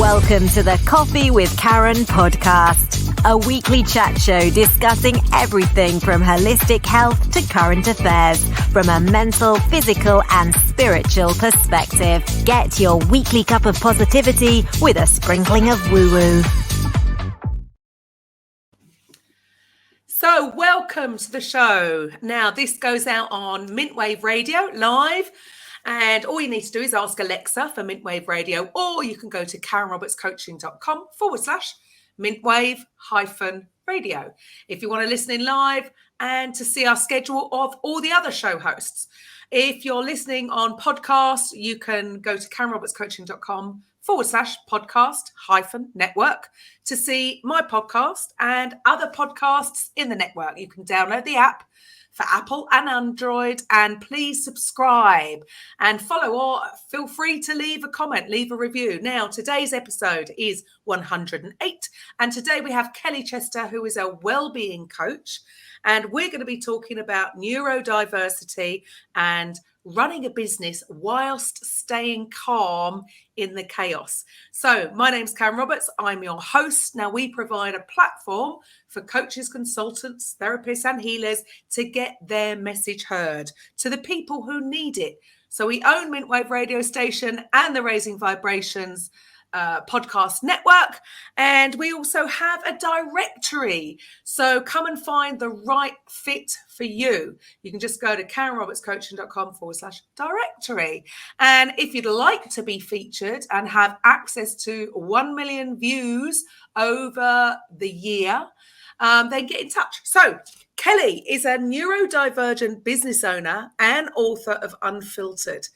Welcome to the Coffee with Karen podcast, a weekly chat show discussing everything from holistic health to current affairs from a mental, physical and spiritual perspective. Get your weekly cup of positivity with a sprinkling of woo-woo. So welcome to the show. Now this goes out on Mintwave Radio live. And all you need to do is ask Alexa for Mintwave Radio, or you can go to karenrobertscoaching.com/Mintwave-radio if you want to listen in live and to see our schedule of all the other show hosts. If you're listening on podcast, you can go to karenrobertscoaching.com/podcast-network to see my podcast and other podcasts in the network. You can download the app for Apple and Android, and please subscribe and follow, or feel free to leave a comment, leave a review. Now, today's episode is 108, and today we have Kelly Chester, who is a wellbeing coach, and we're going to be talking about neurodiversity and running a business whilst staying calm in the chaos. So my name's Karen Roberts. I'm your host. Now we provide a platform for coaches, consultants, therapists and healers to get their message heard to the people who need it. So we own Mintwave Radio Station and the Raising Vibrations podcast network, and we also have a directory, so come and find the right fit for you. You can just go to karenrobertscoaching.com/directory, and if you'd like to be featured and have access to 1 million views over the year, then get in touch. So Kelly is a neurodivergent business owner and author of Unfiltered.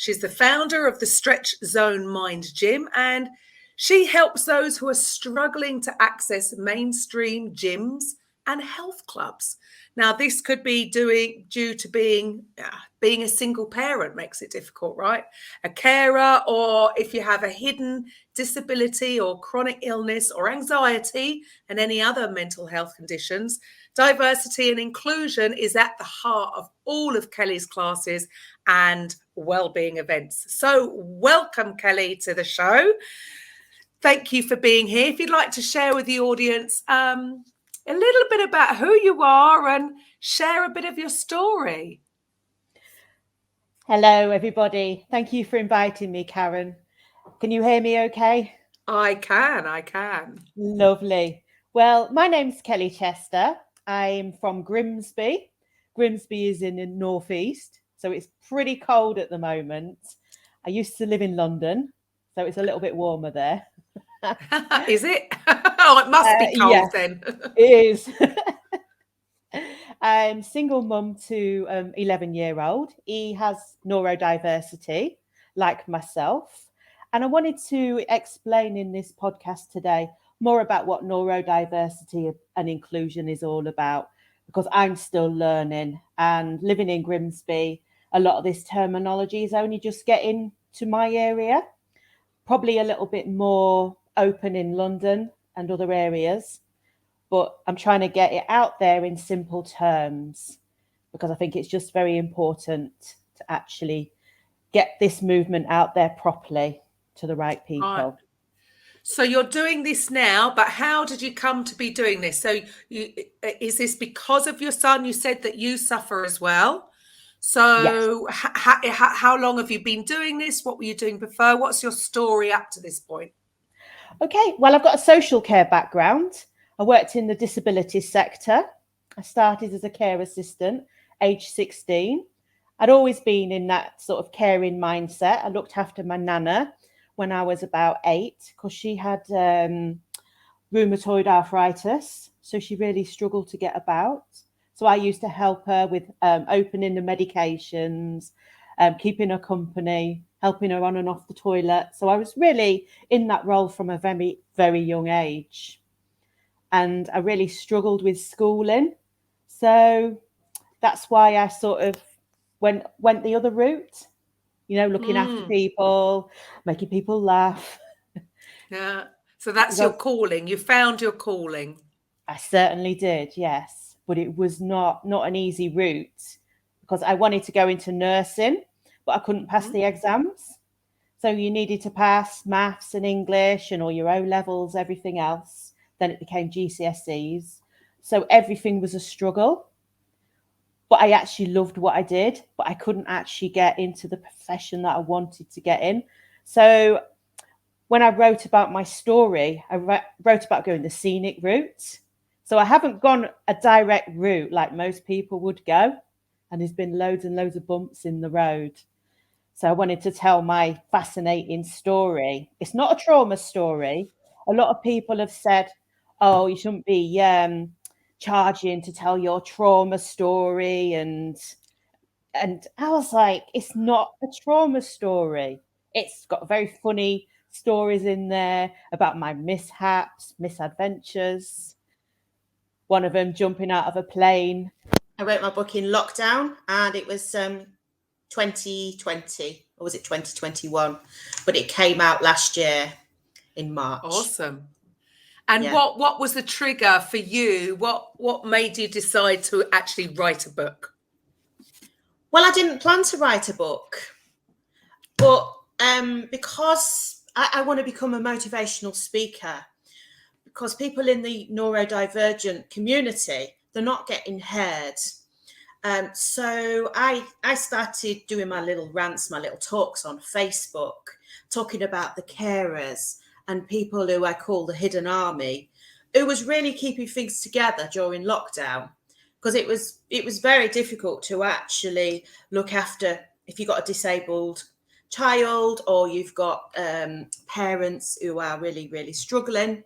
She's the founder of the Stretch Zone Mind Gym, and she helps those who are struggling to access mainstream gyms and health clubs. Now, this could be due to being a single parent makes it difficult, right? A carer, or if you have a hidden disability or chronic illness or anxiety and any other mental health conditions. Diversity and inclusion is at the heart of all of Kelly's classes and wellbeing events. So welcome, Kelly, to the show. Thank you for being here. If you'd like to share with the audience a little bit about who you are and share a bit of your story. Hello, everybody. Thank you for inviting me, Karen. Can you hear me okay? I can. Lovely. Well, my name's Kelly Chester. I'm from Grimsby. Grimsby is in the northeast, so it's pretty cold at the moment. I used to live in London, so it's a little bit warmer there. Is it? Oh, it must be cold then. It is. I'm single mum to 11-year-old. He has neurodiversity, like myself. And I wanted to explain in this podcast today more about what neurodiversity and inclusion is all about, because I'm still learning, and living in Grimsby, a lot of this terminology is only just getting to my area, probably a little bit more open in London and other areas, but I'm trying to get it out there in simple terms, because I think it's just very important to actually get this movement out there properly to the right people. Right. So you're doing this now, but how did you come to be doing this? So is this because of your son? You said that you suffer as well. So yes. How long have you been doing this? What were you doing before? What's your story up to this point? Okay, well, I've got a social care background. I worked in the disability sector. I started as a care assistant, age 16. I'd always been in that sort of caring mindset. I looked after my nana when I was about 8, because she had rheumatoid arthritis, so she really struggled to get about. So I used to help her with opening the medications, keeping her company, helping her on and off the toilet. So I was really in that role from a very, very young age. And I really struggled with schooling. So that's why I sort of went the other route, looking after people, making people laugh. Yeah. So that's your calling. You found your calling. I certainly did, yes. But it was not an easy route, because I wanted to go into nursing, but I couldn't pass the exams. So you needed to pass maths and English and all your O levels, everything else. Then it became GCSEs. So everything was a struggle. But I actually loved what I did, but I couldn't actually get into the profession that I wanted to get in. So when I wrote about my story, I wrote about going the scenic route. So I haven't gone a direct route like most people would go. And there's been loads and loads of bumps in the road. So I wanted to tell my fascinating story. It's not a trauma story. A lot of people have said, oh, you shouldn't be charging to tell your trauma story. And I was like, it's not a trauma story. It's got very funny stories in there about my mishaps, misadventures. One of them jumping out of a plane. I wrote my book in lockdown, and it was 2020, or was it 2021? But it came out last year in March. Awesome. And what was the trigger for you? What made you decide to actually write a book? Well, I didn't plan to write a book, but because I want to become a motivational speaker, because people in the neurodivergent community, they're not getting heard. So I started doing my little rants, my little talks on Facebook, talking about the carers and people who I call the hidden army, who was really keeping things together during lockdown, because it was very difficult to actually look after if you've got a disabled child or you've got parents who are really, really struggling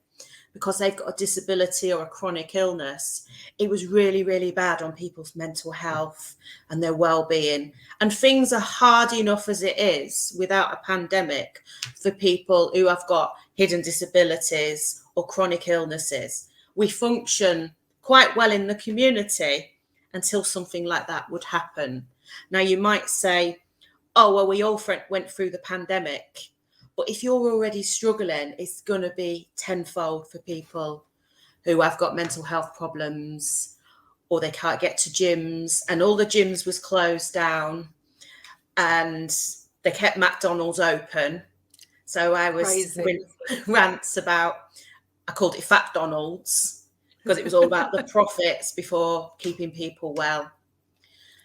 because they've got a disability or a chronic illness. It was really, really bad on people's mental health and their well-being. And things are hard enough as it is without a pandemic for people who have got hidden disabilities or chronic illnesses. We function quite well in the community until something like that would happen. Now, you might say, oh, well, we all went through the pandemic. But if you're already struggling, it's going to be tenfold for people who have got mental health problems or they can't get to gyms, and all the gyms was closed down and they kept McDonald's open. So I was doing rants about, I called it Fat Donald's, because it was all about the profits before keeping people well.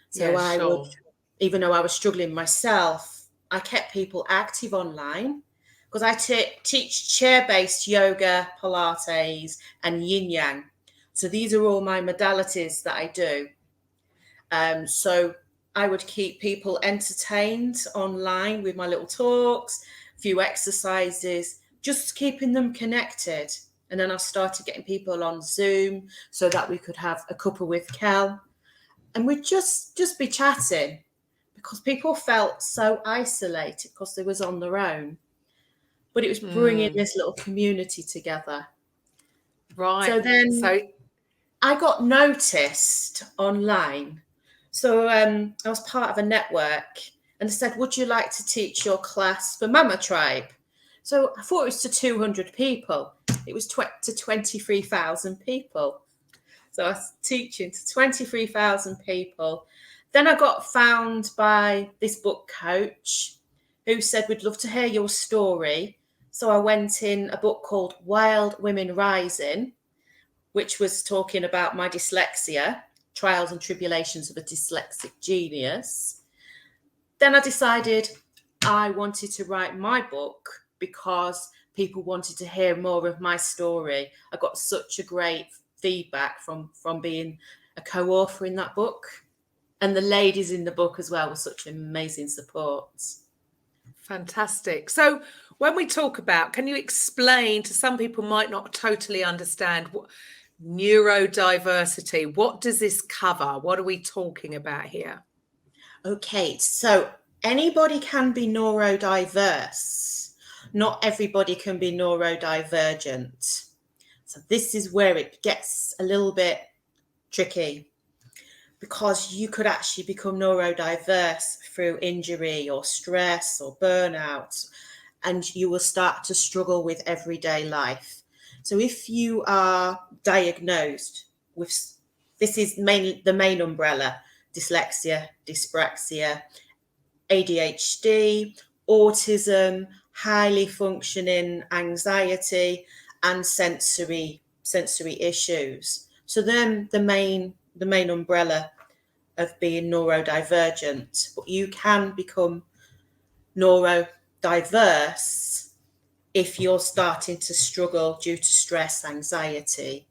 So would, even though I was struggling myself, I kept people active online, because I teach chair-based yoga, Pilates, and yin yang. So these are all my modalities that I do. So I would keep people entertained online with my little talks, a few exercises, just keeping them connected. And then I started getting people on Zoom so that we could have a cuppa with Kel, and we'd just be chatting, because people felt so isolated because they was on their own. But it was bringing this little community together. Right. So then I got noticed online. So I was part of a network, and they said, would you like to teach your class for Mama Tribe? So I thought it was to 200 people. It was to 23,000 people. So I was teaching to 23,000 people. Then I got found by this book coach who said, we'd love to hear your story. So I went in a book called Wild Women Rising, which was talking about my dyslexia, trials and tribulations of a dyslexic genius. Then I decided I wanted to write my book because people wanted to hear more of my story. I got such a great feedback from being a co-author in that book. And the ladies in the book as well were such amazing support. Fantastic. So when we talk about, can you explain to some people might not totally understand what neurodiversity, what does this cover? What are we talking about here? Okay, so anybody can be neurodiverse. Not everybody can be neurodivergent. So this is where it gets a little bit tricky, because you could actually become neurodiverse through injury or stress or burnout, and you will start to struggle with everyday life. So if you are diagnosed with, this is the main umbrella, dyslexia, dyspraxia, ADHD, autism, highly functioning anxiety, and sensory issues. So then the main umbrella of being neurodivergent. But you can become neurodiverse if you're starting to struggle due to stress, anxiety,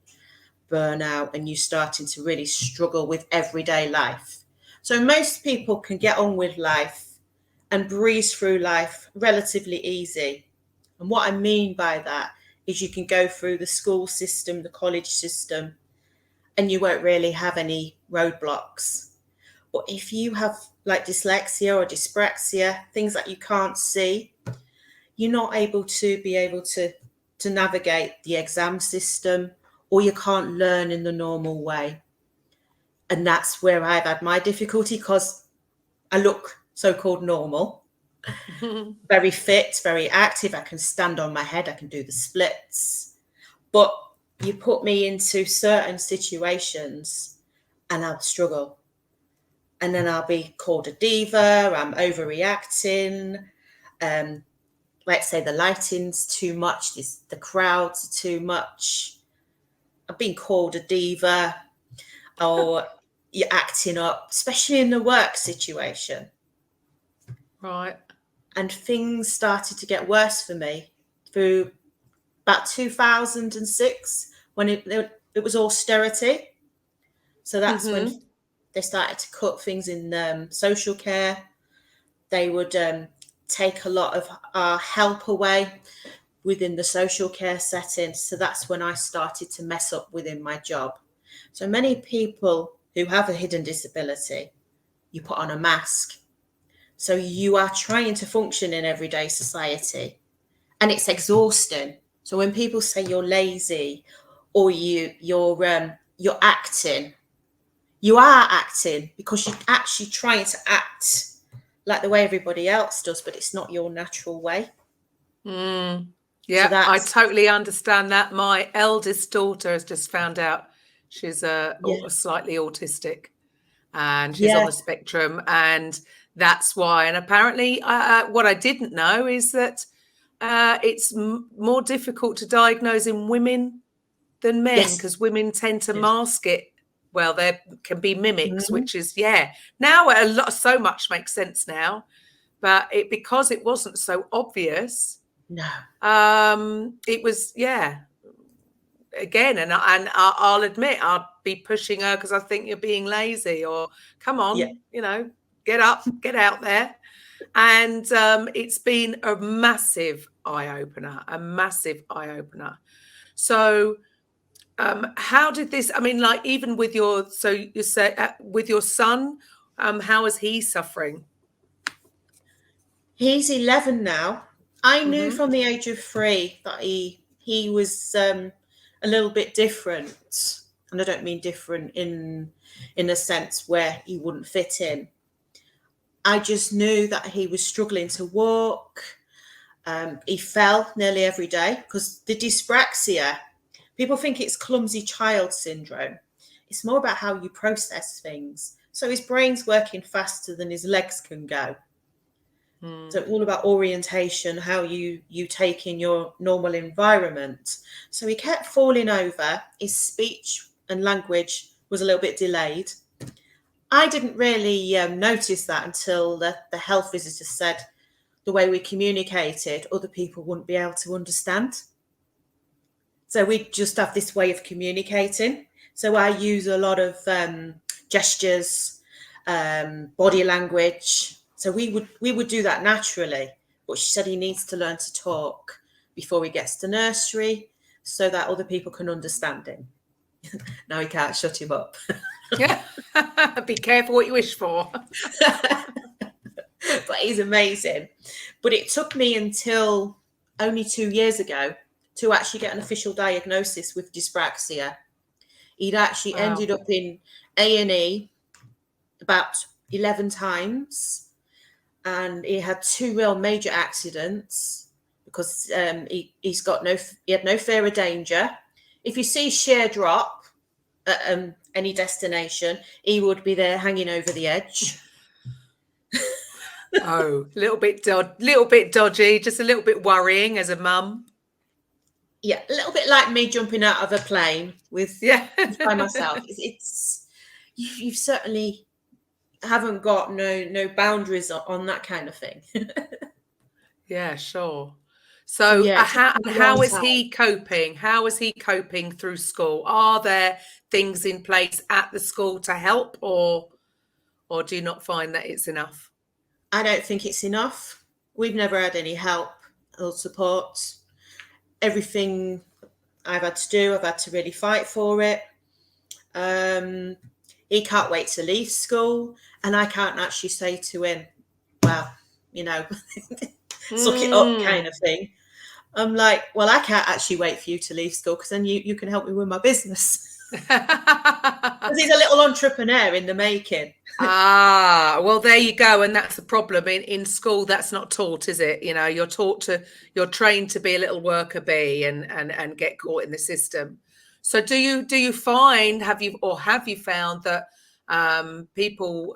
burnout, and you're starting to really struggle with everyday life. So most people can get on with life and breeze through life relatively easy. And what I mean by that is you can go through the school system, the college system, and you won't really have any roadblocks. But if you have like dyslexia or dyspraxia, things that you can't see, you're not able to navigate the exam system, or you can't learn in the normal way. And that's where I've had my difficulty, because I look so-called normal, very fit, very active. I can stand on my head. I can do the splits. But you put me into certain situations and I'll struggle. And then I'll be called a diva. I'm overreacting. Let's say the lighting's too much. The crowds are too much. I've been called a diva, or you're acting up, especially in the work situation. Right. And things started to get worse for me through about 2006, when it was austerity. So that's when they started to cut things in social care. They would take a lot of our help away within the social care setting. So that's when I started to mess up within my job. So many people who have a hidden disability, you put on a mask. So you are trying to function in everyday society, and it's exhausting. So when people say you're lazy or you're acting, you are acting because you're actually trying to act like the way everybody else does, but it's not your natural way. Yeah, So I totally understand that. My eldest daughter has just found out she's slightly autistic, and she's on the spectrum, and that's why. And apparently what I didn't know is that it's more difficult to diagnose in women than men, because women tend to mask it. Well, there can be mimics, which is, now so much makes sense now, but because it wasn't so obvious. No. It was, again, and I'll admit, I'll be pushing her because I think you're being lazy, or come on, get up, get out there. And it's been a massive eye-opener, So how did this, I mean, like, even with you say with your son, how is he suffering? He's 11 now. I knew from the age of 3 that he was a little bit different. And I don't mean different in a sense where he wouldn't fit in. I just knew that he was struggling to walk. He fell nearly every day, because the dyspraxia, people think it's clumsy child syndrome. It's more about how you process things. So his brain's working faster than his legs can go. So all about orientation, how you take in your normal environment. So he kept falling over. His speech and language was a little bit delayed. I didn't really notice that until the health visitor said the way we communicated, other people wouldn't be able to understand. So we just have this way of communicating. So I use a lot of gestures, body language. So we would do that naturally. But she said he needs to learn to talk before he gets to nursery, so that other people can understand him. Now he can't shut him up. Yeah, be careful what you wish for. But he's amazing. But it took me until only 2 years ago to actually get an official diagnosis with dyspraxia. He'd actually ended up in A&E about 11 times. And he had 2 real major accidents, because he had no fear of danger. If you see sheer drop at any destination, he would be there hanging over the edge. Oh, a little bit dodgy, just a little bit worrying as a mum. Yeah, a little bit like me jumping out of a plane by myself. It's you certainly haven't got no boundaries on that kind of thing. Yeah, sure. So Yeah, how is he coping? How is he coping through school? Are there things in place at the school to help, or do you not find that it's enough? I don't think it's enough. We've never had any help or support. Everything I've had to do, I've had to really fight for it. He can't wait to leave school, and I can't actually say to him, well, suck it up kind of thing. I'm like, well, I can't actually wait for you to leave school, because then you can help me with my business. Because he's a little entrepreneur in the making. Well, there you go. And that's the problem. In school, that's not taught, is it? You're trained to be a little worker bee and get caught in the system. So do you find, have you found that people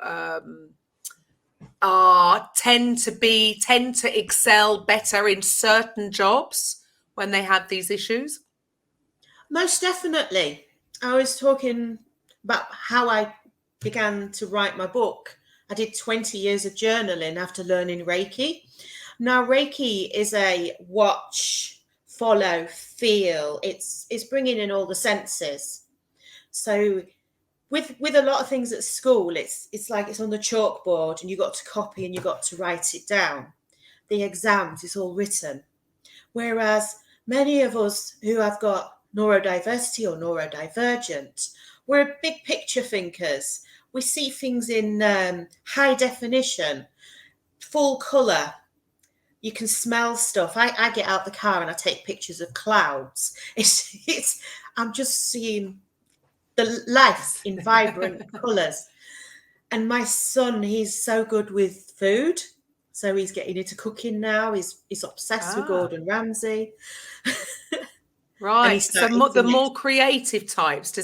tend to excel better in certain jobs when they have these issues? Most definitely. I was talking about how I began to write my book. I did 20 years of journaling after learning Reiki. Now, Reiki is a watch, follow, feel. It's bringing in all the senses. So with a lot of things at school, it's like it's on the chalkboard and you got to copy and you got to write it down. The exams, it's all written. Whereas many of us who have got neurodiversity or neurodivergent, we're big picture thinkers. We see things in high definition, full colour. You can smell stuff. I get out the car and I take pictures of clouds. I'm just seeing the life in vibrant colours. And my son, he's so good with food. So he's getting into cooking now. He's obsessed with Gordon Ramsay. Right. So the more creative types,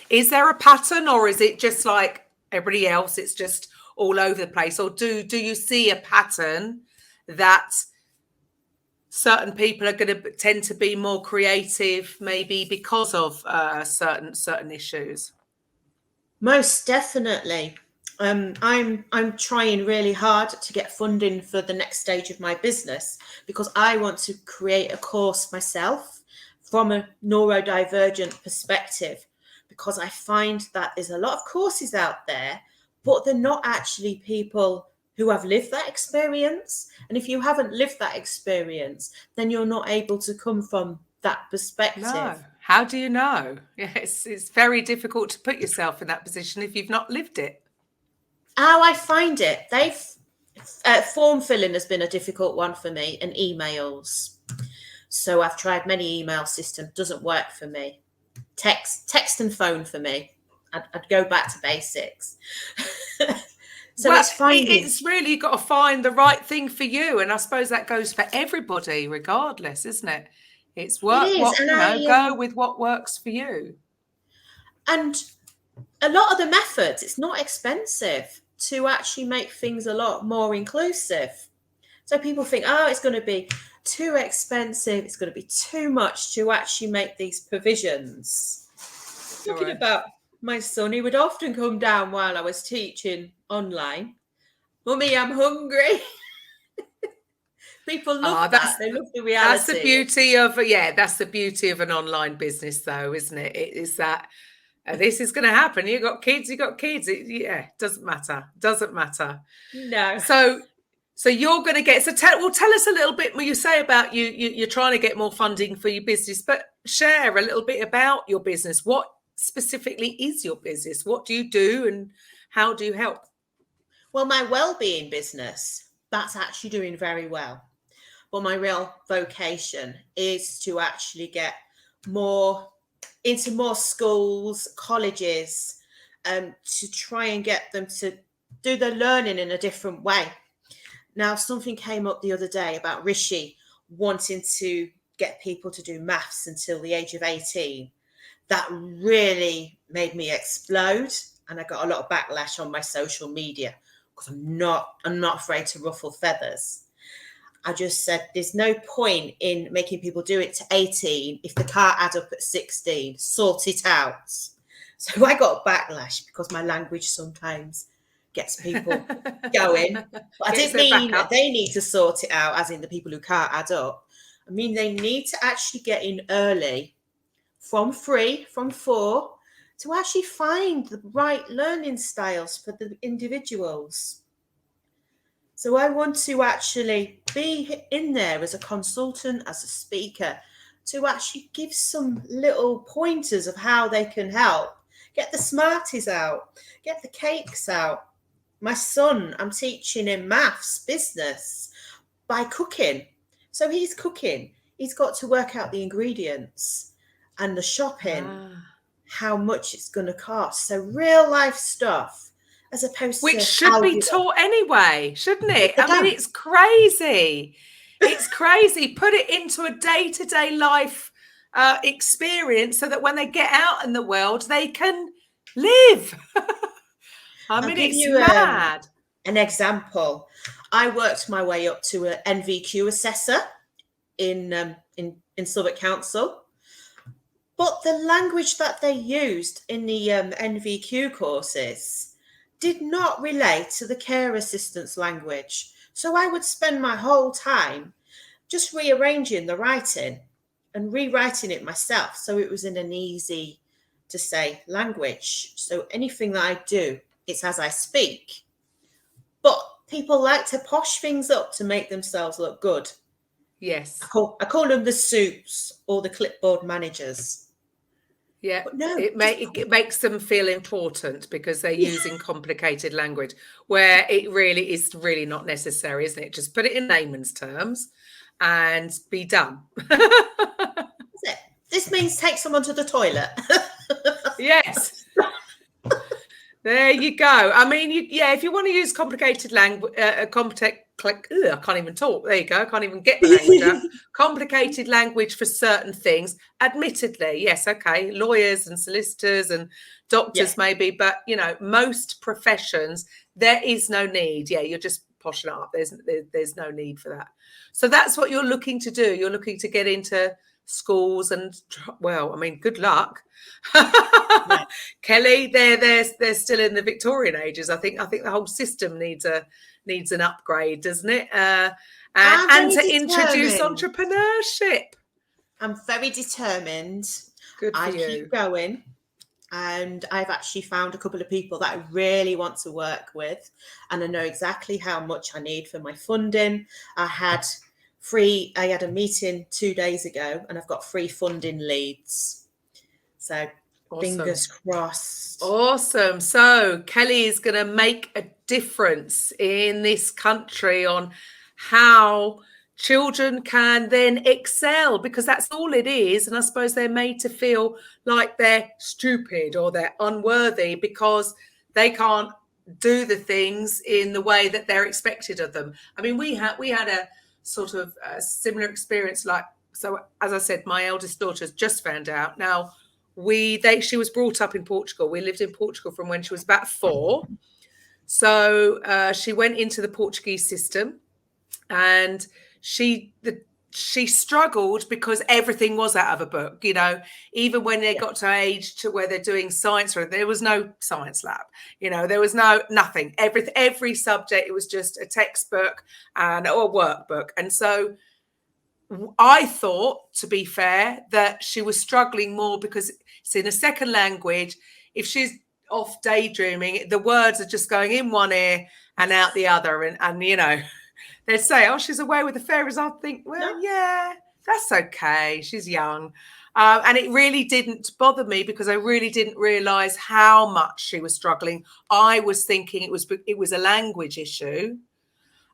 is there a pattern, or is it just like everybody else? It's just all over the place. Or do you see a pattern that certain people are going to tend to be more creative, maybe because of certain issues? Most definitely. I'm trying really hard to get funding for the next stage of my business, because I want to create a course myself from a neurodivergent perspective, because I find that there's a lot of courses out there, but they're not actually people who have lived that experience. And if you haven't lived that experience, then you're not able to come from that perspective. No. How do you know? Yes, it's very difficult to put yourself in that position if you've not lived it. How I find it, form filling has been a difficult one for me, and emails. So I've tried many email systems, doesn't work for me. Text and phone for me. I'd go back to basics. So it's really got to find the right thing for you, and I suppose that goes for everybody, regardless, isn't it? It's go with what works for you. And a lot of the methods, it's not expensive to actually make things a lot more inclusive. So people think, it's going to be too expensive, it's going to be too much to actually make these provisions. Talking about my son, he would often come down while I was teaching online. Mummy, I'm hungry. People love that. They love the reality. That's the beauty of an online business, though, isn't it? It is that this is going to happen. You got kids. It doesn't matter. No. So you're going to get. So tell us a little bit more. You say about you're trying to get more funding for your business, but share a little bit about your business. What specifically is your business? What do you do, and how do you help? Well, my wellbeing business, that's actually doing very well. But my real vocation is to actually get into more schools, colleges, to try and get them to do their learning in a different way. Now, something came up the other day about Rishi wanting to get people to do maths until the age of 18. That really made me explode, and I got a lot of backlash on my social media. because I'm not afraid to ruffle feathers. I just said, there's no point in making people do it to 18 if they can't add up at 16. Sort it out. So I got backlash because my language sometimes gets people going. But I didn't mean that they need to sort it out, as in the people who can't add up. I mean, they need to actually get in early from 4, to actually find the right learning styles for the individuals. So I want to actually be in there as a consultant, as a speaker, to actually give some little pointers of how they can help. Get the Smarties out, get the cakes out. My son, I'm teaching him maths, business, by cooking. So he's cooking. He's got to work out the ingredients and the shopping, how much it's going to cost. So real life stuff. As opposed Which to should be taught anyway, shouldn't it? I mean, it's crazy. It's crazy. Put it into a day-to-day life experience so that when they get out in the world, they can live. I mean, it's mad. An example. I worked my way up to an NVQ assessor in Southwark Council. But the language that they used in the NVQ courses did not relate to the care assistant's language. So I would spend my whole time just rearranging the writing and rewriting it myself. So it was in an easy to say language. So anything that I do, it's as I speak. But people like to posh things up to make themselves look good. Yes. I call them the soups or the clipboard managers. Yeah, no, it makes them feel important because they're using complicated language where it really is really not necessary, isn't it? Just put it in layman's terms and be done. That's it. This means take someone to the toilet. Yes. There you go. I mean, if you want to use complicated language, I can't even talk. There you go. I can't even get the language out. Complicated language for certain things. Admittedly, yes, okay. Lawyers and solicitors and doctors maybe, but most professions there is no need. Yeah, you're just poshing it up. There's no need for that. So that's what you're looking to do. You're looking to get into schools and good luck. Kelly, they're still in the Victorian ages. I think the whole system needs an upgrade, doesn't it? And to introduce entrepreneurship. I'm very determined. Good for you. I keep going, and I've actually found a couple of people that I really want to work with, and I know exactly how much I need for my funding. I had a meeting 2 days ago, and I've got 3 funding leads. So awesome. Fingers crossed. Awesome. So Kelly is going to make a difference in this country on how children can then excel, because that's all it is. And I suppose they're made to feel like they're stupid or they're unworthy because they can't do the things in the way that they're expected of them. I mean, we had a sort of a similar experience. So as I said, my eldest daughter's just found out. Now, she was brought up in Portugal. We lived in Portugal from when she was about 4. So she went into the Portuguese system, and she struggled because everything was out of a book. Even when they got to age to where they're doing science, there was no science lab. There was nothing. Every subject, it was just a textbook or a workbook. And so I thought, to be fair, that she was struggling more because it's in a second language. If she's off daydreaming, the words are just going in one ear and out the other. And they'd say, oh, she's away with the fairies. I think, yeah, that's okay. She's young. And it really didn't bother me because I really didn't realise how much she was struggling. I was thinking it was a language issue.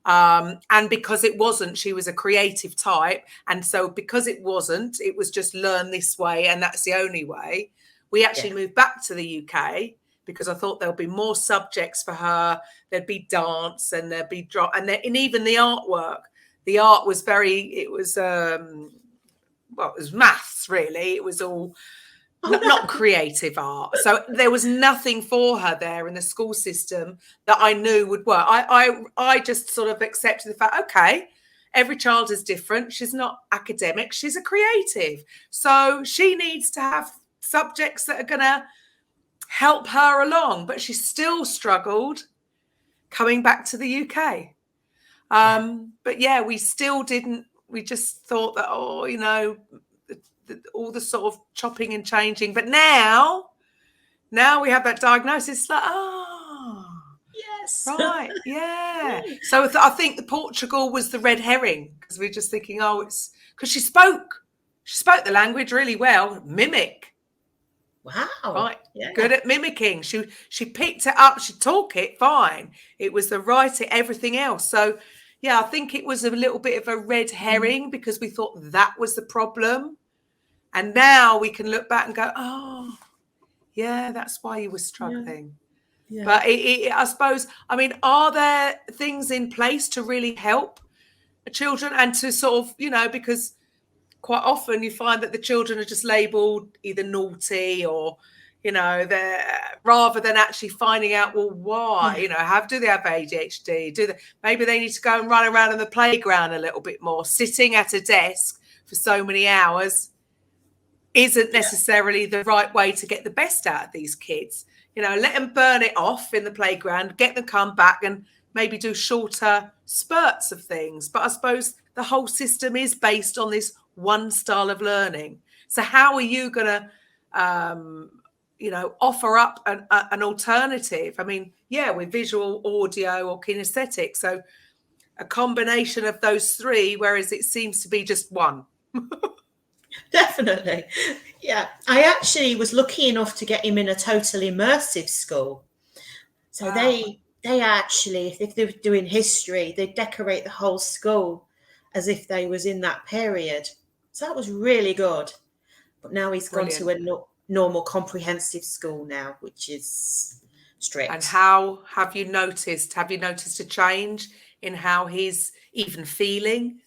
And because it wasn't, she was a creative type. And so because it wasn't, it was just learn this way and that's the only way. We actually moved back to the UK because I thought there'll be more subjects for her. There'd be dance and there'd be drop and even the artwork. The art was it was maths really. It was all not creative art. So there was nothing for her there in the school system that I knew would work. I just sort of accepted the fact, okay, every child is different. She's not academic. She's a creative. So she needs to have subjects that are going to help her along. But she still struggled coming back to the UK. But yeah, we still didn't. We just thought that, oh, you know, all the sort of chopping and changing. But now we have that diagnosis. It's like, oh, Yes. right, yeah. So I think the Portugal was the red herring, because we're just thinking, oh, it's because she spoke the language really well. Mimic. Wow. Right. Yeah. Good at mimicking. She picked it up. She talk it fine. It was the writing, everything else. So yeah, I think it was a little bit of a red herring because we thought that was the problem. And now we can look back and go, oh, yeah, that's why you were struggling. Yeah. But I suppose, I mean, are there things in place to really help children and to sort of, you know, because quite often you find that the children are just labelled either naughty or, you know, they're rather than actually finding out, well, why, you know, do they have ADHD? Maybe they need to go and run around in the playground a little bit more. Sitting at a desk for so many hours isn't necessarily the right way to get the best out of these kids. You know, let them burn it off in the playground, get them come back and maybe do shorter spurts of things. But I suppose the whole system is based on this one style of learning. So how are you going to, you know, offer up an alternative? I mean, yeah, with visual, audio or kinesthetic. So a combination of those three, whereas it seems to be just one. Definitely. Yeah. I actually was lucky enough to get him in a total immersive school. So they actually, if they were doing history, they decorate the whole school as if they was in that period. So that was really good. But now he's gone to a normal comprehensive school now, which is strict. And how have you noticed a change in how he's even feeling?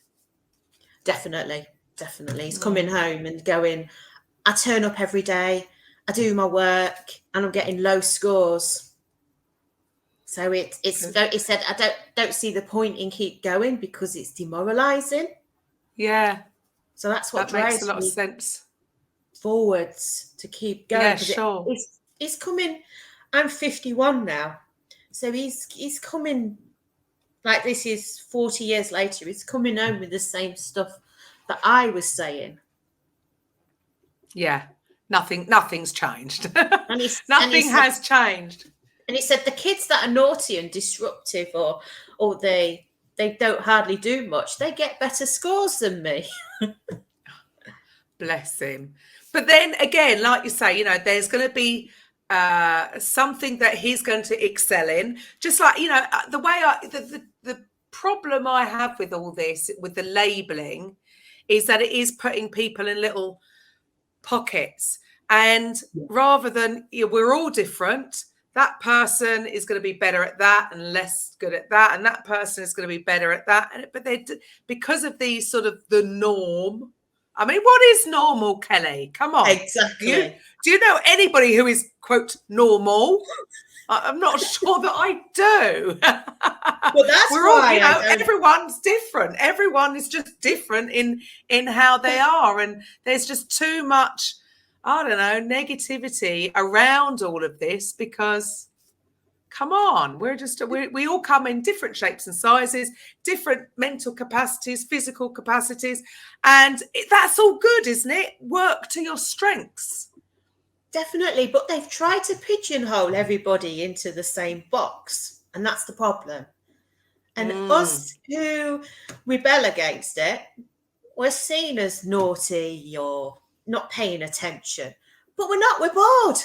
Definitely. He's coming home and going, I turn up every day, I do my work, and I'm getting low scores. So he said, I don't see the point in keep going because it's demoralizing. Yeah. So that's what that makes drives a lot of me sense forwards to keep going. Yeah, sure. He's coming. I'm 51 now, so he's coming. Like this is 40 years later. He's coming home with the same stuff that I was saying. Yeah, nothing's changed. Nothing has changed. And he said the kids that are naughty and disruptive or they don't hardly do much, they get better scores than me. Bless him. But then again, like you say, you know, there's going to be something that he's going to excel in. Just like, you know, the way the problem I have with all this, with the labelling, is that it is putting people in little pockets. And rather than, you know, we're all different, that person is going to be better at that and less good at that. And that person is going to be better at that. But because of these sort of the norm. I mean, what is normal, Kelly? Come on. Exactly. Do you know anybody who is, quote, normal? I'm not sure that I do. Well, that's why, you know, everyone's different. Everyone is just different in how they are. And there's just too much, I don't know, negativity around all of this because, come on, we all come in different shapes and sizes, different mental capacities, physical capacities. And that's all good, isn't it? Work to your strengths. Definitely, but they've tried to pigeonhole everybody into the same box, and that's the problem. And us who rebel against it, we're seen as naughty or not paying attention, but we're not, we're bored.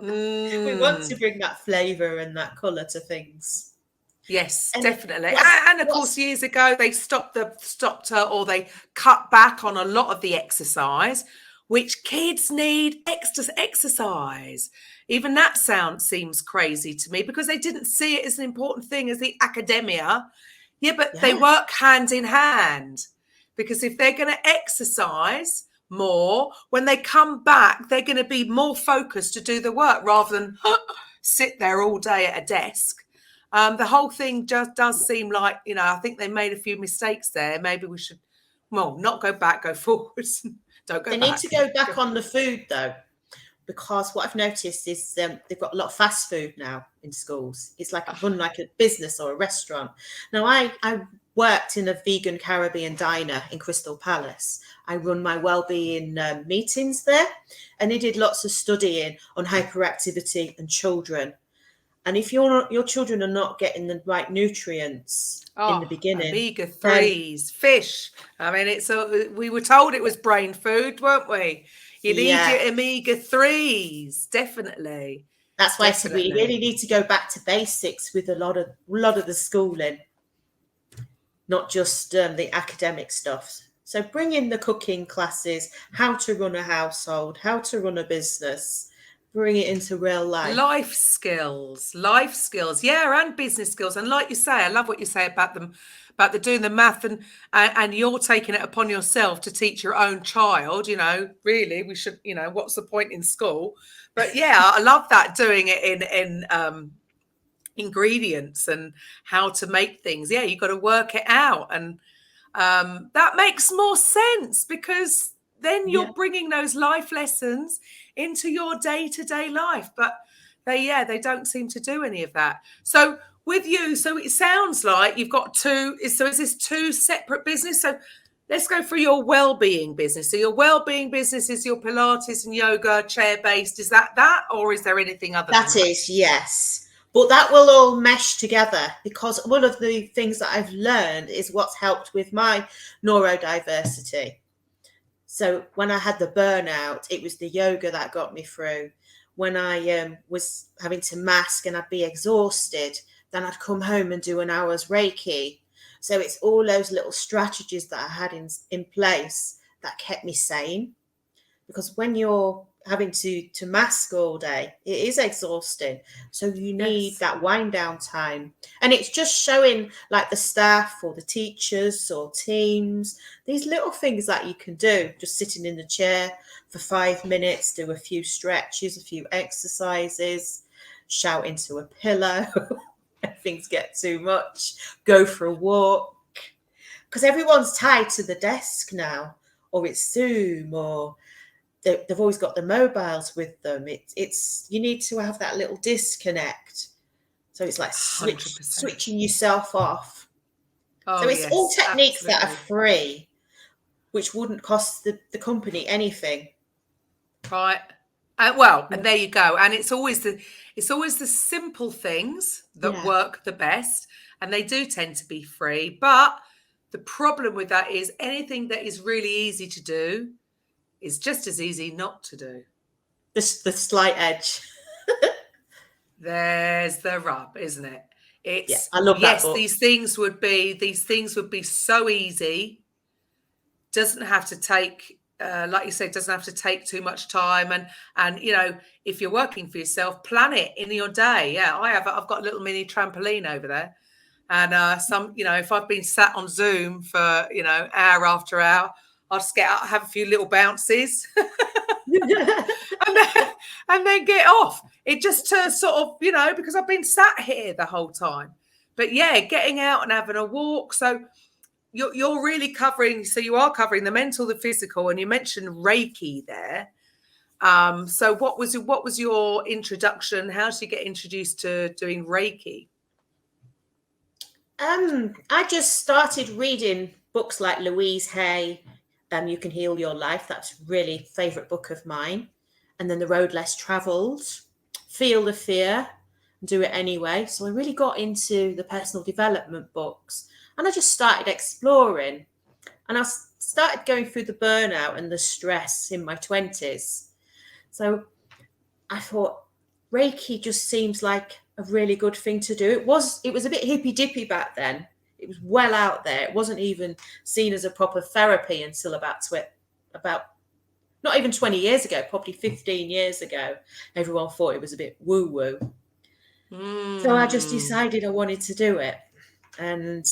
We want to bring that flavour and that colour to things. Yes, and definitely. And of course, years ago, they stopped her or they cut back on a lot of the exercise, which kids need exercise. Even that seems crazy to me because they didn't see it as an important thing as the academia. Yeah, but they work hand in hand because if they're going to exercise, more, when they come back, they're going to be more focused to do the work rather than sit there all day at a desk. The whole thing just does seem like, I think they made a few mistakes there. Maybe we should, not go back, go forwards. Don't go back. They need to go back on the food, though, because what I've noticed is they've got a lot of fast food now in schools. It's like run like a business or a restaurant. Now, I worked in a vegan Caribbean diner in Crystal Palace. I run my wellbeing meetings there, and they did lots of studying on hyperactivity and children. And if your children are not getting the right nutrients in the beginning, omega-3s, fish. I mean, we were told it was brain food, weren't we? You need your omega-3s, definitely. That's why we really need to go back to basics with a lot of the schooling, not just the academic stuff. So bring in the cooking classes, how to run a household, how to run a business. Bring it into real life. Life skills, and business skills. And like you say, I love what you say about the doing the math and you're taking it upon yourself to teach your own child. Really, we should. What's the point in school? But yeah, I love that, doing it in ingredients and how to make things. Yeah, you've got to work it out, and that makes more sense, because then you're bringing those life lessons into your day-to-day life. But they don't seem to do any of that. So with you, so it sounds like you've got two. So is this two separate business? So let's go through your wellbeing business. So your wellbeing business is your Pilates and yoga chair-based. Is that, or is there anything other than that? That is, yes. But that will all mesh together, because one of the things that I've learned is what's helped with my neurodiversity. So when I had the burnout, it was the yoga that got me through. When I was having to mask and I'd be exhausted, then I'd come home and do an hour's Reiki. So it's all those little strategies that I had in place that kept me sane. Because when you're having to mask all day, it is exhausting. So you need that wind down time. And it's just showing, like, the staff or the teachers or teams, these little things that you can do, just sitting in the chair for 5 minutes, do a few stretches, a few exercises, shout into a pillow if things get too much, go for a walk. Because everyone's tied to the desk now, or it's Zoom, or they've always got the mobiles with them. It's you need to have that little disconnect. So it's like switching yourself off. So it's all techniques that are free, which wouldn't cost the company anything. Right. And there you go. And it's always the simple things that work the best, and they do tend to be free. But the problem with that is anything that is really easy to do is just as easy not to do. The slight edge. There's the rub, isn't it? I love that book. These things would be so easy. Doesn't have to take, like you said, doesn't have to take too much time. And if you're working for yourself, plan it in your day. Yeah, I've got a little mini trampoline over there. And if I've been sat on Zoom for, hour after hour, I'll just get out, have a few little bounces and then get off. It just to sort of, because I've been sat here the whole time. But yeah, getting out and having a walk. So you're really covering, so you are covering the mental, the physical, and you mentioned Reiki there. So what was your introduction? How did you get introduced to doing Reiki? I just started reading books like Louise Hay, You Can Heal Your Life. That's really a favourite book of mine. And then The Road Less Travelled, Feel the Fear, Do It Anyway. So I really got into the personal development books, and I just started exploring. And I started going through the burnout and the stress in my 20s. So I thought Reiki just seems like a really good thing to do. It was a bit hippy dippy back then. It was well out there. It wasn't even seen as a proper therapy until about not even 20 years ago, probably 15 years ago. Everyone thought it was a bit woo-woo. So I just decided I wanted to do it, and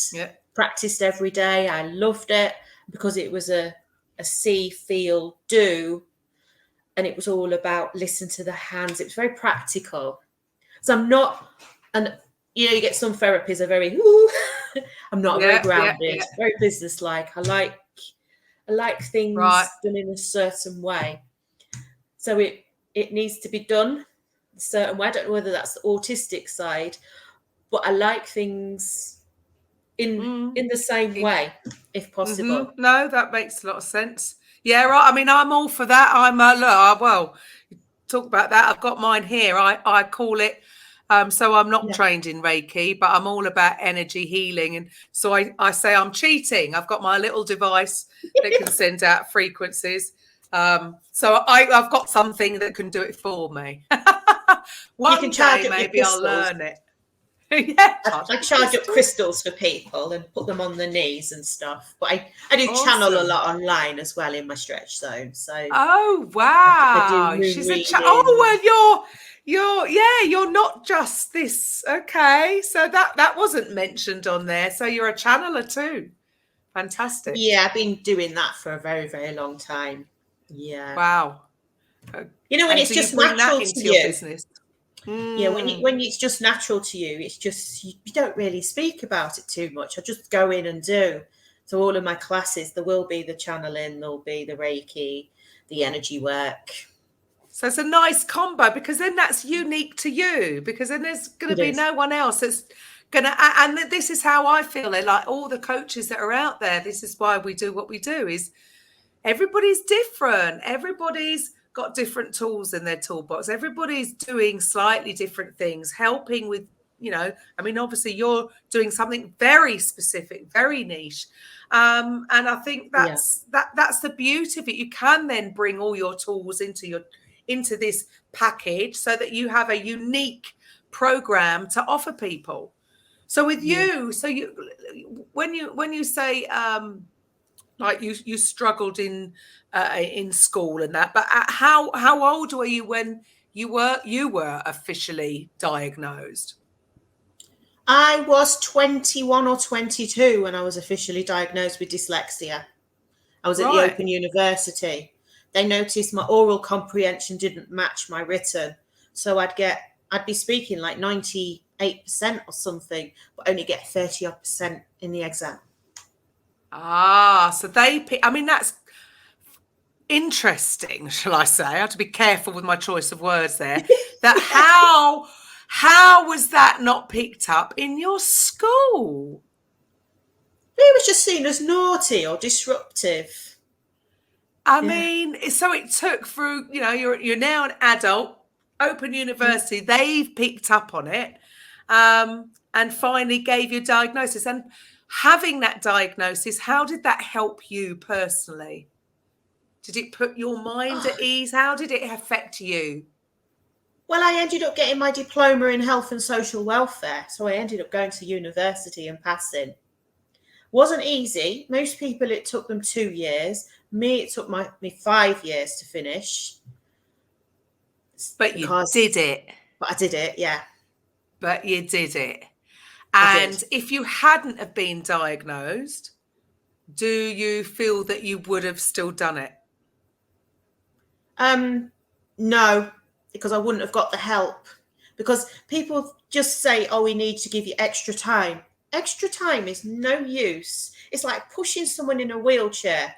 practiced every day. I loved it because it was a a see, feel, do. And it was all about listen to the hands. It was very practical. So I'm not, and you get some therapies are very, ooh, I'm not very grounded, very businesslike. I like things done in a certain way. So it needs to be done a certain way. I don't know whether that's the autistic side, but I like things in the same way, if possible. No, that makes a lot of sense. Yeah, right. I mean, I'm all for that. I'm talk about that. I've got mine here. I call it. So I'm not trained in Reiki, but I'm all about energy healing. And so I say I'm cheating. I've got my little device that can send out frequencies. So I've got something that can do it for me. One day maybe I'll learn it. I charge up crystals for people and put them on their knees and stuff. But I do channel a lot online as well in my stretch zone. So wow, she's well, you're not just this. Okay, so that wasn't mentioned on there. So you're a channeler too. Fantastic. Yeah, I've been doing that for a very, very long time. Yeah. Wow. When it's just natural to your business. Yeah, when it's just natural to you, it's just you don't really speak about it too much. I just go in and do. So all of my classes, there will be the channeling, there'll be the Reiki, the energy work. So it's a nice combo because then that's unique to you. Because then there's going to be no one else that's going to. And this is how I feel. Like all the coaches that are out there. This is why we do what we do. Is everybody's different. Everybody's got different tools in their toolbox. Everybody's doing slightly different things, helping with, I mean, obviously you're doing something very specific, very niche. And I think that's the beauty of it. You can then bring all your tools into this package so that you have a unique program to offer people. So with you, when you say, like you struggled in school and that, but how old were you when you were officially diagnosed? I was 21 or 22 when I was officially diagnosed with dyslexia. I was at the Open University. They noticed my oral comprehension didn't match my written, so I'd be speaking like 98% or something, but only get 30% in the exam. So I mean, that's interesting, shall I say? I have to be careful with my choice of words there. That how was that not picked up in your school? It was just seen as naughty or disruptive. I mean, so it took through, you're now an adult, Open University, they've picked up on it and finally gave you a diagnosis. And having that diagnosis, how did that help you personally? Did it put your mind at ease? How did it affect you? Well, I ended up getting my diploma in health and social welfare. So I ended up going to university and passing. Wasn't easy. Most people, it took them 2 years. Me, it took me 5 years to finish. But you did it. But I did it, yeah. But you did it. And if you hadn't have been diagnosed, do you feel that you would have still done it? No, because I wouldn't have got the help. Because people just say, we need to give you extra time. Extra time is no use. It's like pushing someone in a wheelchair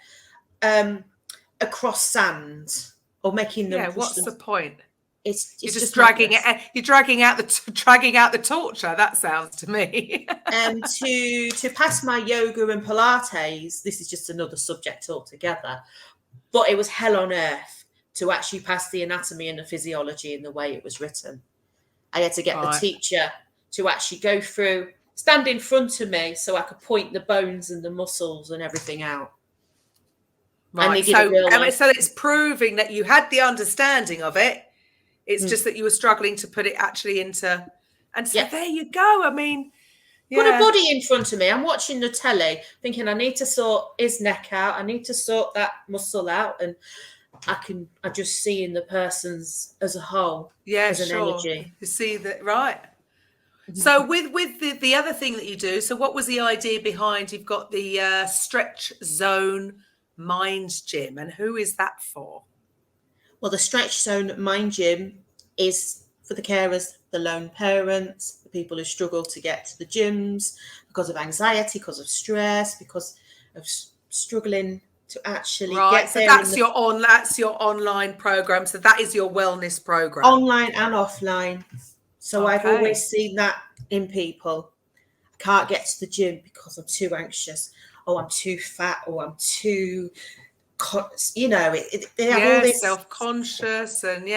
across sand or making them. Yeah, what's the point? You're just dragging it. You're dragging out the torture. That sounds to me. To pass my yoga and Pilates, this is just another subject altogether. But it was hell on earth to actually pass the anatomy and the physiology in the way it was written. I had to get the teacher to actually go through, stand in front of me, so I could point the bones and the muscles and everything out. Right. So it's proving that you had the understanding of it. It's just that you were struggling to put it actually into, and so there you go. I mean, put a body in front of me. I'm watching the telly thinking I need to sort his neck out. I need to sort that muscle out. And I just see in the person's as a whole, as an energy. You see that, right. So with the other thing that you do, so what was the idea behind, you've got the stretch zone Mind Gym, and who is that for? Well, the Stretch Zone Mind Gym is for the carers, the lone parents, the people who struggle to get to the gyms because of anxiety, because of stress, because of struggling to actually get So there. that's your online program. So that is your wellness program, online and offline. So I've Okay. always seen that in people. I can't get to the gym because I'm too anxious. Oh, I'm too fat. Or I'm too, they have all this self-conscious, and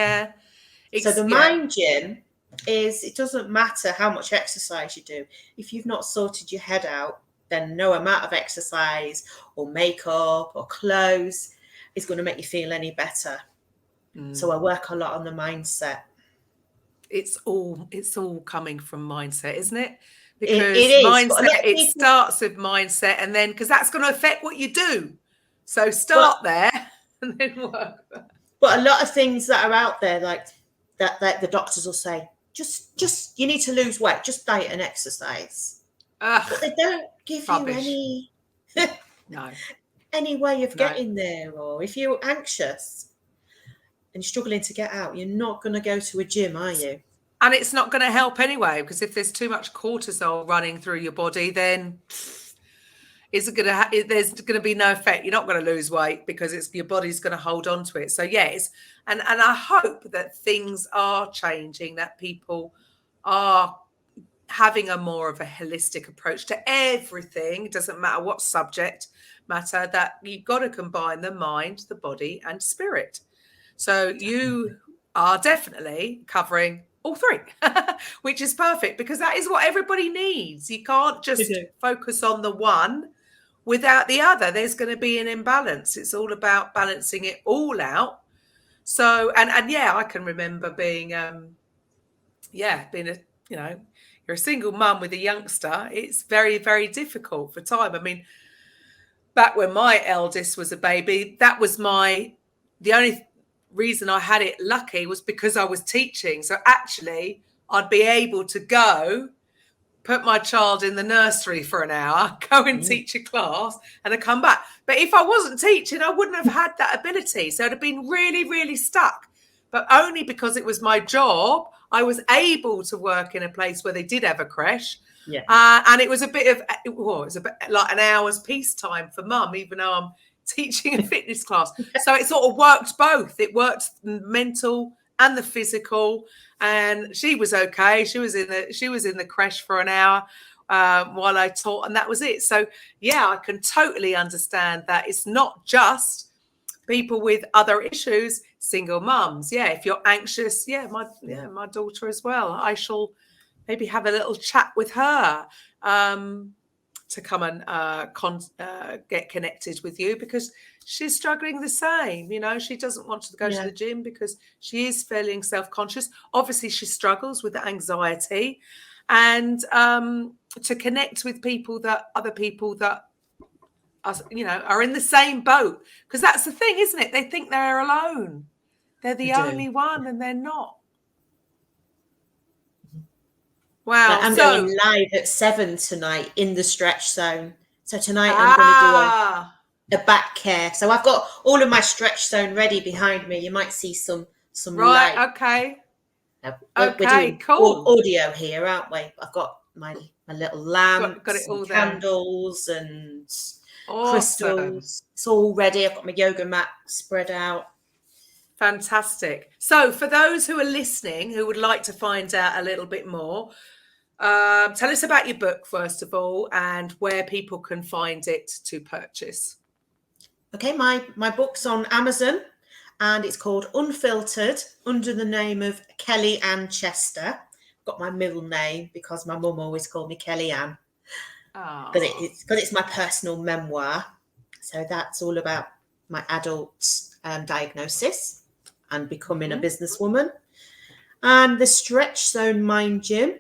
So the mind gym is, it doesn't matter how much exercise you do. If you've not sorted your head out, then no amount of exercise or makeup or clothes is going to make you feel any better. So I work a lot on the mindset. It's all coming from mindset, isn't it? It Because is. mindset, it starts with mindset, and then because that's going to affect what you do. So start there and then work. But a lot of things that are out there, like that the doctors will say, just you need to lose weight, just diet and exercise. But they don't give Rubbish. you No. any way of getting there. Or if you're anxious and struggling to get out, you're not going to go to a gym, are you? And it's not going to help anyway, because if there's too much cortisol running through your body, then there's going to be no effect. You're not going to lose weight because your body's going to hold on to it. So yes, and I hope that things are changing, that people are having a more of a holistic approach to everything. It doesn't matter what subject matter, that you've got to combine the mind, the body, and spirit. So you are definitely covering all three, which is perfect, because that is what everybody needs. You can't just focus on the one without the other. There's going to be an imbalance. It's all about balancing it all out. So, and I can remember being, you're a single mum with a youngster. It's very, very difficult for time. I mean, back when my eldest was a baby, that was the only reason I had it lucky was because I was teaching. So actually I'd be able to go put my child in the nursery for an hour, go and teach a class, and I'd come back. But if I wasn't teaching, I wouldn't have had that ability. So I'd have been really, really stuck. But only because it was my job, I was able to work in a place where they did have a creche. Yeah. And it was a bit like an hour's peacetime for mum, even though I'm teaching a fitness class. So it sort of worked both. It worked the mental and the physical. And she was okay. She was in the creche for an hour while I taught, and that was it. So I can totally understand that it's not just people with other issues, single mums. If you're anxious, my daughter as well. I shall maybe have a little chat with her to come and get connected with you, because she's struggling the same. She doesn't want to go to the gym because she is feeling self-conscious. Obviously, she struggles with anxiety, and to connect with other people that are in the same boat, because that's the thing, isn't it? They think they're alone. They're the only one, and they're not. Wow. I'm going live at 7 tonight in the Stretch Zone. So tonight I'm going to do a back care. So I've got all of my Stretch Zone ready behind me. You might see some right. light. Okay. We're doing cool audio here, aren't we? I've got my little lamps, got it all and candles, and awesome. crystals. It's all ready. I've got my yoga mat spread out. Fantastic. So for those who are listening, who would like to find out a little bit more, tell us about your book, first of all, and where people can find it to purchase. Okay, my book's on Amazon, and it's called Unfiltered, under the name of Kelly Ann Chester. Got my middle name because my mum always called me Kelly Ann. Because it's my personal memoir. So that's all about my adult diagnosis and becoming a businesswoman. And the Stretch Zone Mind Gym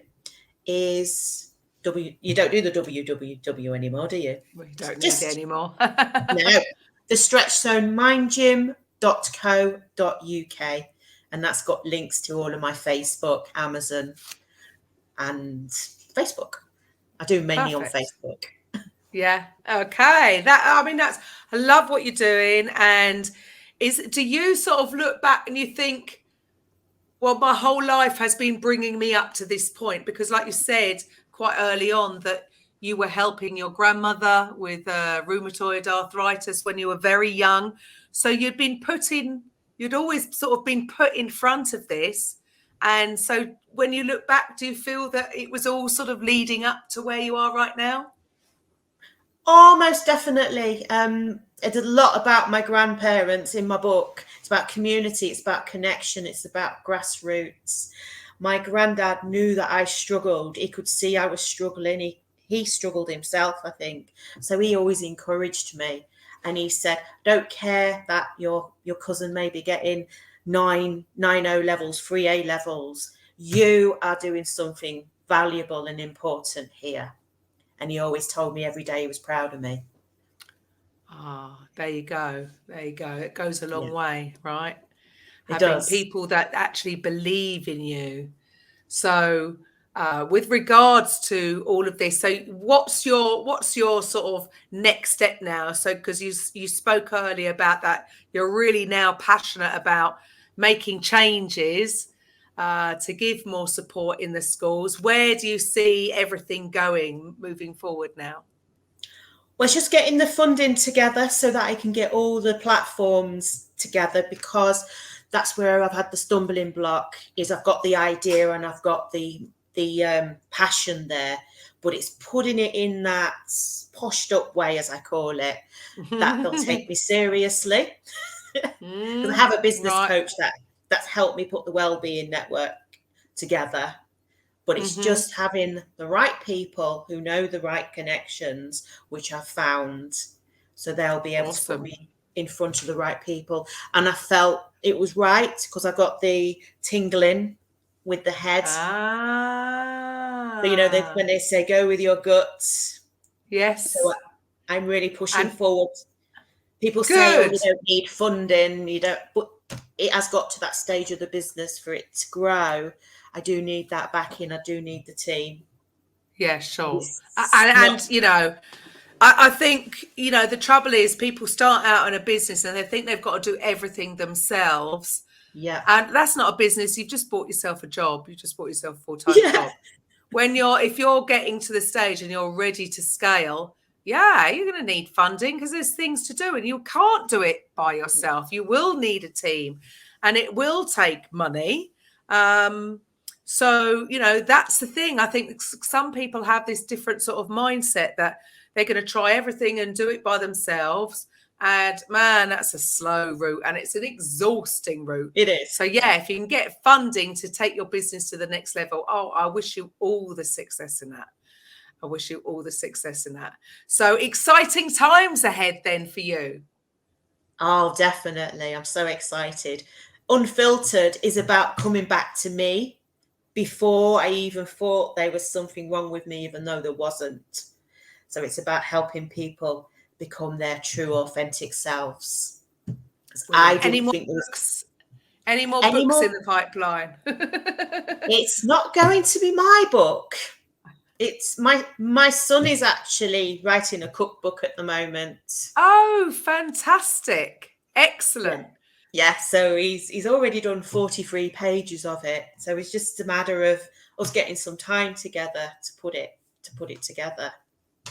is you don't do the www anymore, do you? We don't need it anymore. No. The Stretch Zone mindgym.co.uk, and that's got links to all of my Facebook, Amazon, and Facebook. I do mainly on Facebook. Yeah. Okay. I love what you're doing. And do you sort of look back and you think, well, my whole life has been bringing me up to this point? Because like you said quite early on that you were helping your grandmother with rheumatoid arthritis when you were very young. So you'd always sort of been put in front of this. And so when you look back, do you feel that it was all sort of leading up to where you are right now? Oh, most definitely. I did a lot about my grandparents in my book. It's about community, it's about connection, it's about grassroots. My granddad knew that I struggled. He could see I was struggling. He struggled himself, I think. So he always encouraged me. And he said, don't care that your cousin may be getting 9 O levels, 3 A levels. You are doing something valuable and important here. And he always told me every day he was proud of me. There you go. There you go. It goes a long way, right? It Having does. people that actually believe in you. So with regards to all of this, so what's your sort of next step now? So because you spoke earlier about that, you're really now passionate about making changes to give more support in the schools. Where do you see everything going moving forward now? Well, it's just getting the funding together so that I can get all the platforms together, because that's where I've had the stumbling block. Is I've got the idea and I've got the passion there, but it's putting it in that poshed up way, as I call it, that they'll take me seriously. Because I have a business coach that's helped me put the wellbeing network together. But it's just having the right people who know the right connections, which I've found. So they'll be able to put me in front of the right people. And I felt it was right because I got the tingling with the head. So, you know, when they say go with your guts. Yes. So I'm really pushing forward. People say, oh, you don't need funding. You don't, but it has got to that stage of the business for it to grow. I do need that backing. I do need the team. Yeah, sure. And you know, I think, you know, the trouble is people start out in a business and they think they've got to do everything themselves. Yeah. And that's not a business. You've just bought yourself a job. You just bought yourself a full-time job. If you're getting to the stage and you're ready to scale, yeah, you're going to need funding because there's things to do and you can't do it by yourself. You will need a team and it will take money. So, you know, that's the thing. I think some people have this different sort of mindset that they're going to try everything and do it by themselves. And man, that's a slow route and it's an exhausting route. It is. So, yeah, if you can get funding to take your business to the next level, I wish you all the success in that. I wish you all the success in that. So exciting times ahead then for you. Oh, definitely. I'm so excited. Unfiltered is about coming back to me before I even thought there was something wrong with me, even though there wasn't. So it's about helping people become their true, authentic selves. Any more books in the pipeline? It's not going to be my book. It's my son is actually writing a cookbook at the moment. Oh, fantastic. Excellent. Yeah, so he's already done 43 pages of it. So it's just a matter of us getting some time together to put it together.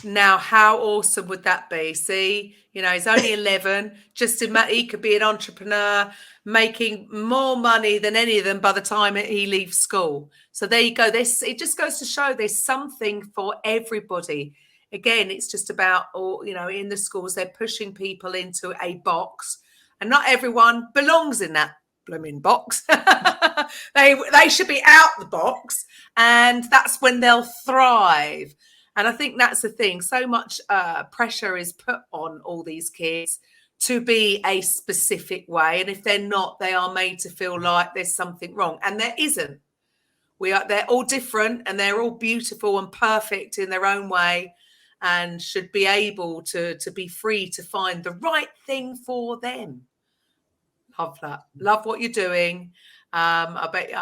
Now, how awesome would that be? See, you know, he's only 11. Just imagine he could be an entrepreneur making more money than any of them by the time he leaves school. So there you go. It just goes to show there's something for everybody. Again, it's just about, you know, in the schools, they're pushing people into a box and not everyone belongs in that blooming box. They should be out the box and that's when they'll thrive. And I think that's the thing. So much pressure is put on all these kids to be a specific way. And if they're not, they are made to feel like there's something wrong. And there isn't. They're all different and they're all beautiful and perfect in their own way and should be able to be free to find the right thing for them. Love that. Love what you're doing. I bet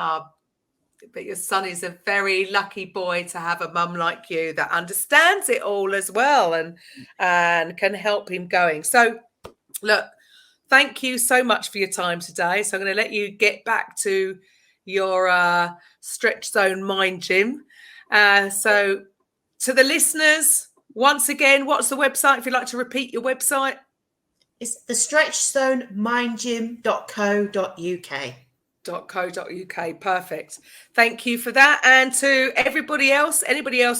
But your son is a very lucky boy to have a mum like you that understands it all as well and can help him going. So, look, thank you so much for your time today. So I'm going to let you get back to your Stretch Zone Mind Gym. So to the listeners, once again, what's the website if you'd like to repeat your website? It's the stretchzonemindgym.co.uk. .co.uk. Perfect. Thank you for that. And to anybody else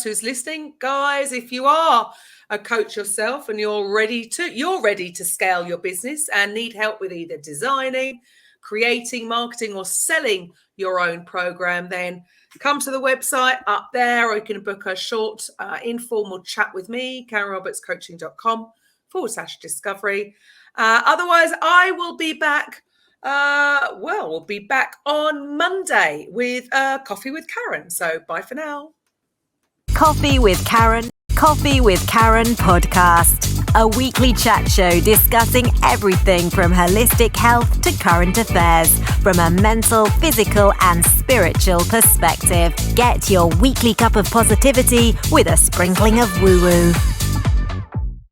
who's listening, guys, if you are a coach yourself and you're ready to scale your business and need help with either designing, creating, marketing, or selling your own program, then come to the website up there, or you can book a short informal chat with me, KarenRobertsCoaching.com/discovery. Otherwise, I will be back. We'll be back on Monday with Coffee with Karen. So bye for now. Coffee with Karen podcast. A weekly chat show discussing everything from holistic health to current affairs from a mental, physical and spiritual perspective. Get your weekly cup of positivity with a sprinkling of woo-woo.